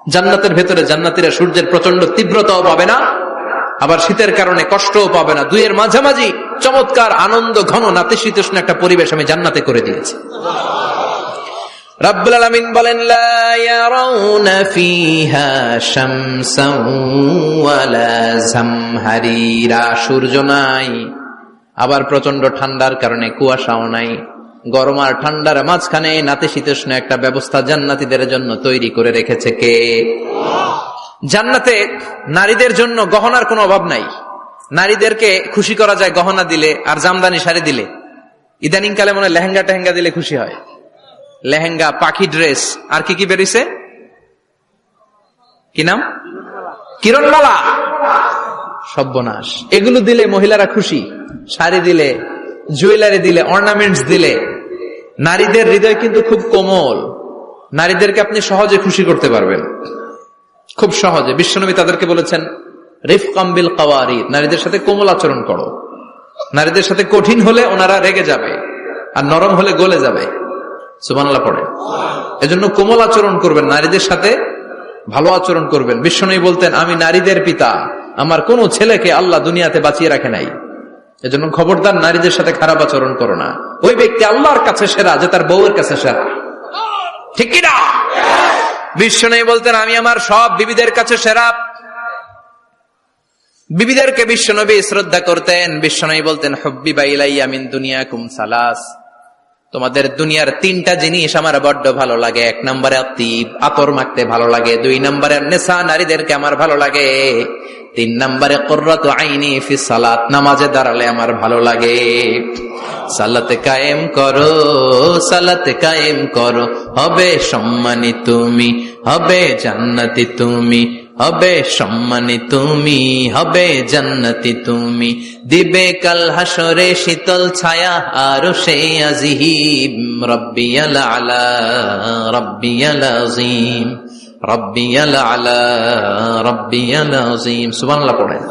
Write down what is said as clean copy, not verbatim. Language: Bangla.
জান্নাতের ভেতরে জান্নাতীরা সূর্যের প্রচন্ড তীব্রতাও পাবে না, আবার শীতের কারণে কষ্টও পাবে না। দুইয়ের মাঝামাঝি চমৎকার আনন্দ ঘন নাতিশীতোষ্ণ একটা পরিবেশ আমি জান্নাতে করে দিয়েছি। রাব্বুল আলামিন বলেন, লা ইয়ারাউনা ফিহা শামসান ওয়ালা জামহারিরা, সূর্য নাই, আবার প্রচন্ড ঠান্ডার কারণে কুয়াশাও নাই। গরম আর ঠান্ডার মাঝখানে নাতিশীতোষ্ণ একটা ব্যবস্থা জান্নাতীদের জন্য তৈরি করে রেখেছে কে? জান্নাতে নারীদের জন্য গহনার কোনো অভাব নাই। নারীদেরকে খুশি করা যায় গহনা দিলে আর জামদানি শাড়ি দিলে। ইদানিং কালে মনে হয় লেহেঙ্গা টেহেঙ্গা দিলে খুশি হয়। লেহেঙ্গা, পাখি ড্রেস, আর কি কি বেরিয়েছে, কি নাম, কিরণমালা, সর্বনাশ। এগুলো দিলে মহিলারা খুশি। শাড়ি দিলে, জুয়েলারি দিলে, অর্নামেন্টস দিলে। নারীদের হৃদয় কিন্তু খুব কোমল। নারীদেরকে আপনি সহজে খুশি করতে পারবেন, খুব সহজে। বিশ্বনবী তাদেরকে বলেছেন, রিফকাম বিল কাওয়ারিদ, নারীদের সাথে কোমল আচরণ করো। নারীদের সাথে কঠিন হলে ওনারা রেগে যাবে, আর নরম হলে গলে যাবে। সুবহানাল্লাহ পড়ে। এজন্য কোমল আচরণ করবেন, নারীদের সাথে ভালো আচরণ করবেন। বিশ্বনবী বলতেন, আমি নারীদের পিতা, আমার কোন ছেলেকে আল্লাহ দুনিয়াতে বাঁচিয়ে রাখে নাই। এজন্য খবরদার নারীদের সাথে খারাপ আচরণ করো না। ওই ব্যক্তি আল্লাহর কাছে সেরা যে তার বউয়ের কাছে সেরা, ঠিক কি না? বিশ্বনবী বলতেন, আমি আমার সব বিবিদের কাছে সেরা। বিবিদেরকে বিশ্বনবী শ্রদ্ধা করতেন। বিশ্বনবী বলতেন, হুব্বিবা ইলাইয়া মিন দুনিয়াকুম সালাস, তোমাদের দুনিয়ার তিনটা জিনিস আমার বড্ড ভালো লাগে। এক নম্বরে আতিব, আতর মাখতে ভালো লাগে। দুই নম্বরে নেশা, নারীদেরকে আমার ভালো লাগে। তিন নম্বরে কুররাতু আইনি ফি সালাত, নামাজে দাঁড়ালে আমার ভালো লাগে। সালাতে কায়েম করো, সালাতে কায়েম করো, হবে সম্মানী তুমি, হবে জান্নাতি তুমি, হবে সম্মানী তুমি, হবে জান্নাতি তুমি। দিবে কাল হাসরে শীতল ছায়া আরশে আজিম। রব্বিয়াল আলা, রব্বিয়াল আযীম, রব্বিয়াল আলা, রব্বিয়াল আযীম। সুবহানাল্লাহ পড়েন।